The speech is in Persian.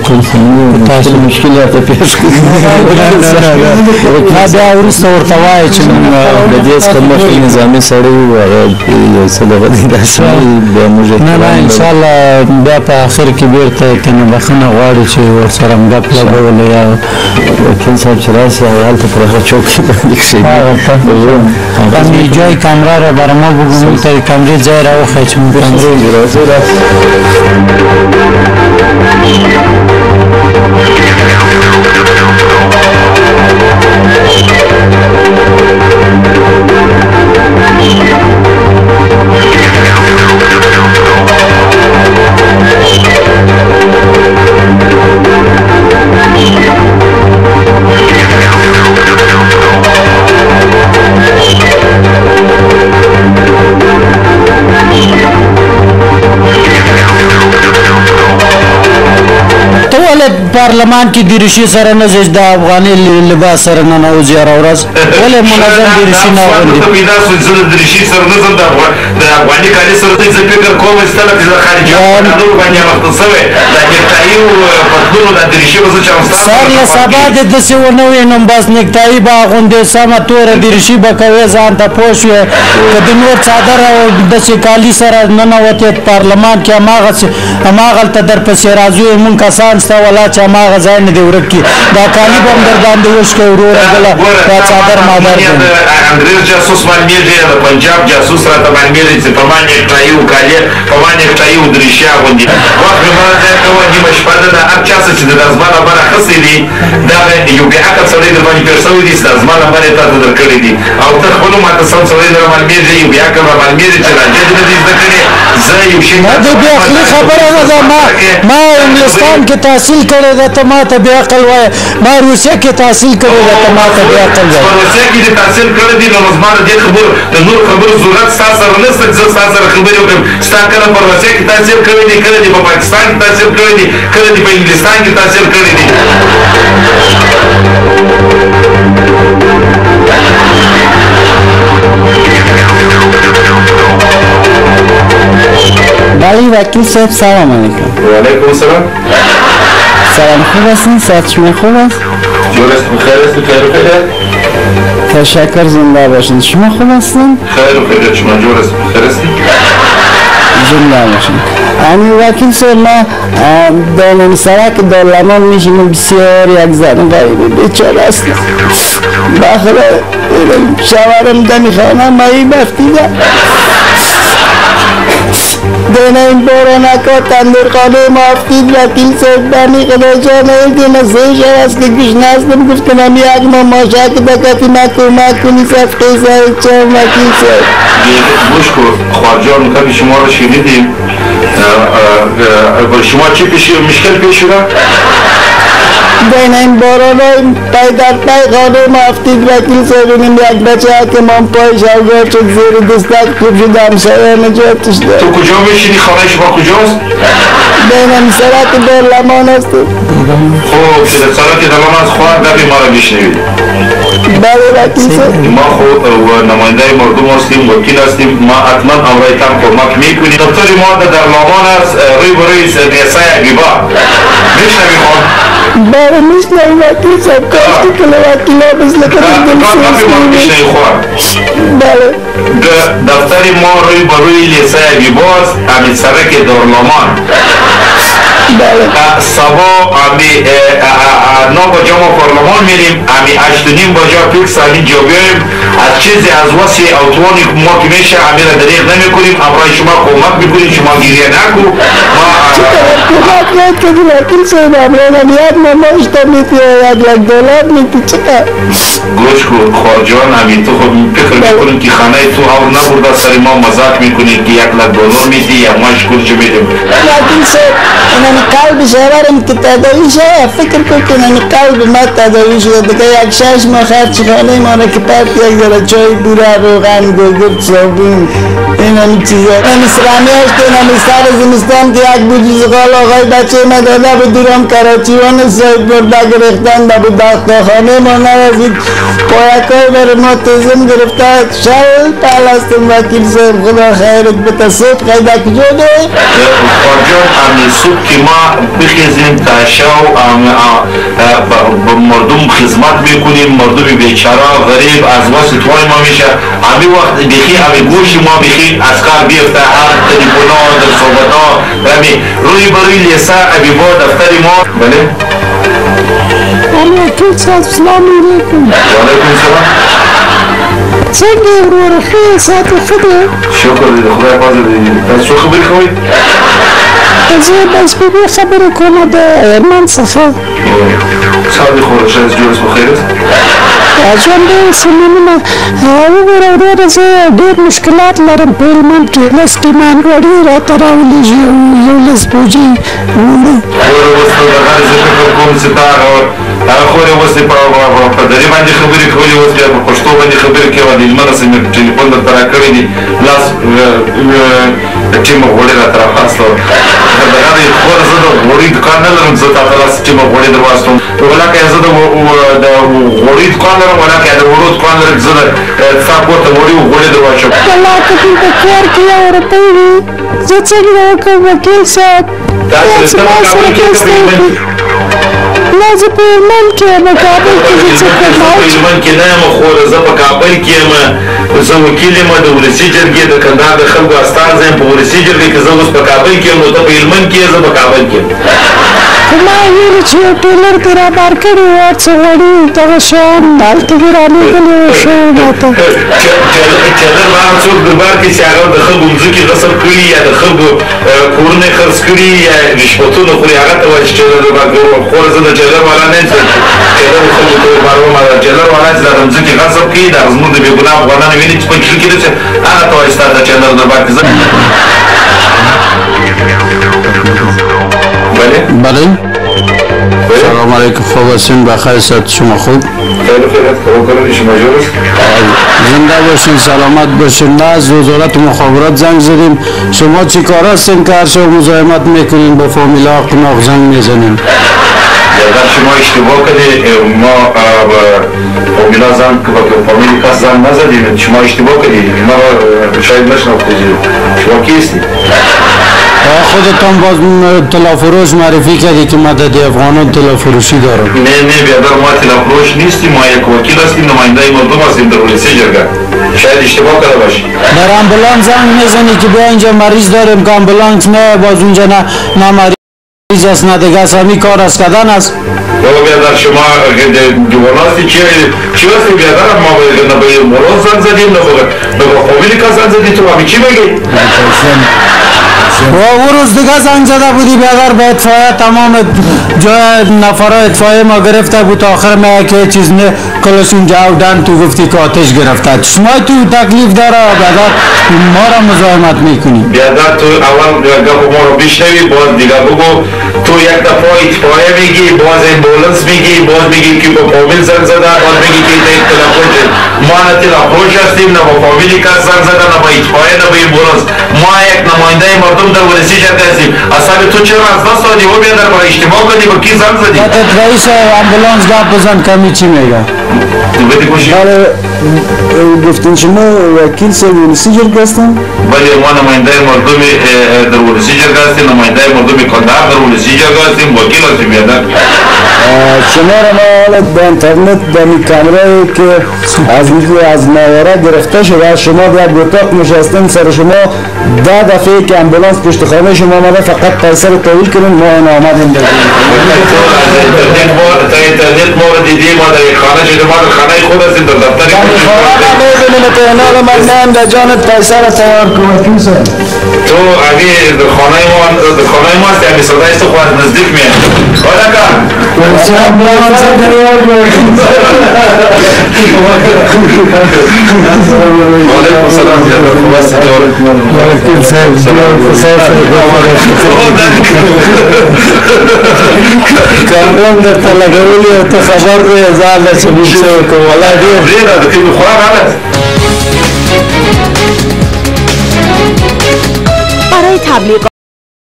تاسو مشکلات پیښ کړي بیا وروسته ورته وایي چې د دې څخه مخکې نظامي سړی ووایه یو څه دغه دی داسې بیا موږ نه انشاءالله بیا په آخر کې بېرته تنه بخښنه غواړي چې ورسره هم ګپ لګولې یا وکیل صاحب چې راشي هلته پر هغه چوکۍ باندې کښېني جای کامره را برای ما بگو موږ ته د کامرې ځای راوښیه چې موږ کامرې پارلمان کې دیرشي سره نه زج د افغاني لباس سره نه نوځي هره ورځ ولې منظم دیرشي نه اغوندي پیدا شو زه د دیرشي سره نه ځم د افغاني کالي سره ځکه فکر کوم استله چې د خارجي قانون باندې وخت سوی د نیکټایي او پتلونو د دیرشي به چې سر له سبا د داسې ونه وینم بس نیکټایي به اغوندې سمه توره دیرشي به کوې ځان ته پوه شوې که د نور څادر او داسې کالي سره ننوتې پارلمان کې هماغلته درپسې راځو مونږ کسان شته ولا چې هماغه ځای نه دی ورک کړي دا کالي به هم در باندې وشکوي وروره بله دا څادر مادر دی انګریز جاسوس معلومېږي د پنجاب جاسوس راته معلومېږي چې په ما نیکټایي و کالي په ما نیکټایي و درېشي اغوندي وخت مې ما ځای کوه نیمه شپه ده د هر چا څه چې د زما لپاره خصې دي دغه یو بې عقل سړی در باندې پېښ شوی دي چې د زما لپاره یې تاته در کړي دي او ته خپلو ماته سم سړی در معلومېږي یو بې عقل را معلومېږي چې راجج نه دي زده کړې زه یو شي د بې عقلي خبره نه ده ما انګلستان کې تحصیل کړی ده ته ما ته بې عقل وایه ما روسیه کې تحصیل کړی ده ته ما ته بې عقل وایه په روسیه کې دې تحصیل کړی دي نو زما د دې خبرو د نورو خبرو ضرورت ستا سره نشته چې زه ستا سره خبرې وکړم ستا کله په روسیه کې تحصیل کړی دي کله دې په پاکستان کې تحصیل کړی دي کله دې په انګلستان کې تحصیل کړی دي بله وکیل صاحب سلام علیکم وعلیکم السلام سلام خوب هستین؟ صحت شما خوب است؟ جور است بخیر است خیر و خیر تشکر زنده باشین شما خوب هستین؟ خیر و خیر شما جور است بخیر هستین زنده باشین وکیل صاحب ما دانم سرک دارلمان میشیم بسیار یک زن غریبی بیچاره است بخلا شوارم دمی خانه مایی بفتیده دینا این بارانکا تندر خانه ما افتید وکیل صاحب بانی خدا جانه دینا سه شب است که گوش نستم گفتم هم یک ما ماشک دکتی ما کمک کنی صفقه صاحب چون وکیل صاحب گوش کن خواهرجان کمی شما رو شنیدیم شما چی مشکل پیش شده؟ دینا این باران پای در پای خانه ما افتید وکیل صاحب این یک بچه که من پایش اوگاه شد زیر دستک خوب شد همسایه نجاتش داد تو کجا میشینی؟ خانه شما کجاست؟ دینا سرک دارلمان است خوب که در سرک دارلمان از خواهر در ما را میشنوید بله وکیل صاحب ما خود نماینده مردم هستیم وکیل هستیم ما حتما امرایتان کمک میکنیم دفتر ما در دارلمان است روی بروی نیسای اگیبا میشنوی خواهر بله میشنوی وکیل صاحب کاشتی که وکیل ها بزل کنیم میشنوی خواهر بله دفتر ما روی بروی لیسای اگیبا است همین سرک دارلمان سبا امی 9 بجا ما پارلمان میریم امی 8:30 بجا فیکس همین جا بیاییم از چیزی از وصی اوتوانی ما که میشه امی را دریغ نمی کنیم امرای شما کمک میکنیم شما گیریه نکو کمک نکنیم وکیل صاحب امرای نمیاد ما اشتمیتی $1 میتی چکر گوش کن خواهرجان امی تو خود فکر میکنیم که خانه تو اور نبورده سری ما مزاق میکنیم که $1 میتی یا ما شکل چه میدیم وکیل صاحب اینمی قلب شهرم که تداوی شده فکر کن که اینمی قلب ما تداوی شده دیگه یک 6 ماه خرچ خانه ما را که پرت یک ذره چای بوره روغن گوگرد صابون اینمی چیزا اینمی سرامی هشت اینمی سر زمستان که یک بوجی زغال آقای بچه ما داده به دورم کراچیوان سایت برده گرفتن به داخت خانه ما نرسید پایکای بر ما تزم گرفته شل پلستم وکیل صاحب خدا خیرت بتا صبح قیده کجا ده؟ خواهرجان امی صبح که ما بخیزیم تا شب مردم خدمت میکنیم، مردم بیچاره غریب از واسه توی ما میشه. همه وقت بخی همه گوش ما بخی از کار بیفته، هر تلیفونا در صحبتا همه روی بروی لیسه ابی با دفتر ما. بله علیکم سلام علیکم. وعلیکم سلام. څنګه ورور ښه ساعت ښه دی؟ شکر دی خدای پاک دی. تاسو څه خبرې کوئ؟ زه بس په دې خبرې کوم د ایرمان څخه. صاحب خو ښه جوړ بخیر است. ژوند ډېر سمونونه وګوره وروره زه ډېر مشکلات لرم په هلمند کې. لس ټیمان غوړي راته راولېږي او یو لس بوجۍ وړه. اوس نو د هغې زه فکر کوم چې تا هغه خورې اوس یې په دري باندې خبرې کولې، اوس بیا په پښتو باندې خبرې کوي. د هلمند څخه مې ټلیفون درته راکړی دی، لاس ټیمه غوړي راته راخواستله. د هغې خوره زه د غوړي دوکان نه لرم، زه تاته لاس ټیمه غوړي در واستوم. ولکه زه د غوړي دوکان لرم، ولکه د وړو دوکان لرم، زه ستا کور ته غوړي در واچوم. ولکه دې په کور کې یو روپۍ وي، زه څنګه وکړم وکیل صاحب؟ تاسو ته په کابل کې څه کوئ؟ نه زه په هلمند کې یم، کابل کې زه څه کوم؟ زه په هلمند کې نه یم خوره، زه په کابل کې یم. زه وکیل یم د ولسي جرګې د کندهار د خلکو استازی یم په ولسي جرګې کې. زه اوس په کابل کې یم، نو ته په هلمند کې یې، زه په کابل کې یم. خو ما ویلي چې یو ټیلر دې رابار کړي وو، څه غوړي دغه شیان هلته دې رالېږلي وو ښه راته. ټیلر به هغه څوک دربار کې چې هغه د خلکو مځکې غصب کړي یا د خلکو کورونه یې خرڅ کړي یا رشوتونه خوري، هغه ته وایي چې ټیلر دربار کوي. خوره زه د ټیلر والا نه یم چې ټیلر د خلکو ته وباروم. ټیلر والا چې دا د مځکې غصب کوي، دا زموږ د بېګناه افغانانو ویني چې په کښې کې رسي، هغه ته وایي ستا د ټیلر دربار کې. بله سلام علیکم. خوب هستین؟ بخیر صحت شما خوب؟ زنده باشین، سلامت باشین. نه از وزارت مخابرات زنگ زدیم. شما چی کار هستین که هر شب مزاحمت میکنین با فامیلا قناق زنگ میزنین؟ در شما اشتباه کردید، ما فامیلا زنگ فامیلی کس زنگ نزدیم. شما اشتباه کردید، ما شاید نشناختید. شما کیستید؟ خودتان باز تلافروش معرفی کردی که مدد افغانان تلافروشی دارم. نه بیادر ما تلافروش نیستیم، ما یک وکیل هستیم، نماینده مردم هستیم در ولسی جرگه. شاید اشتباه کرده باشی. در امبولانس زنگ میزنی که بیا اینجا مریض داریم، که امبولانس نه، باز اونجا نه مریض است نه دیگه است. همین کار از کردن است. بابا بیادر شما جواناستی چی هستی بیادر؟ ما به مراد زنگ زدیم، نه به فامیلی که زنگ زدی، تو همی چی بگی؟ و او روز دیگه زنگ زده بودی بیادر به اطفایه، تمام جای نفرها اطفایه ما گرفته بود، آخر ما که چیز نه کلشون جاودن، تو گفتی که آتش گرفته. شما تو تکلیف داره بیادر، ما را مزاحمت میکنی. بیادر تو اول گفت ما رو بشنوی، باز دیگه بگو. تو یک دفعه اطفایه میگی، باز امبولانس میگی، باز میگی که با فامیل زنگ زده، باز میگی که این تلفروش. ما نه تلفروش هستیم، نه با فامیلی کس زنگ زده، نه با اطفایه، نه با امبولانس. ما یک نماینده مردم در ولسی جرگه هستیم. اصلا تو چرا از دست دادی؟ و بیادر با اشتباه کردی، با کی زنگ زدی؟ رئیس امبولانس گپ بزن کمی چی میگه؟ بله گفتین شما وکیل ولسی جرگه هستن؟ بله ما نماینده مردم در ولسی جرگه هستیم، نماینده مردم کندهار در ولسی جرگه هستیم، وکیل هستیم بیادر. شما را ما حالا به اینترنت در این کامرایی که از ماورا گرفته شده، شما در اتاق نشستین، سر شما 10 دفعه که امبولانس پشت خانه شما آمده، فقط پیسه رو طویل کنین، ما این آمدیم در اینترنت ما رو دیدی، ما در خانه شده، ما در خانه خود هستیم، در دفتر خانه میبینیم تو اینال من نیم در جانت پیسه رو تیار کنیم. تو اگه در خانه ما هستی، اگه صدای تو خواهد نزدیک میاد. حالا کن علیکم سلام بیادر، خوب هستی کامران در تلگولی و تو خبر روی ازار در چه بیشه بکن والا دیر دیره دقیق بخورم برای تبلیغات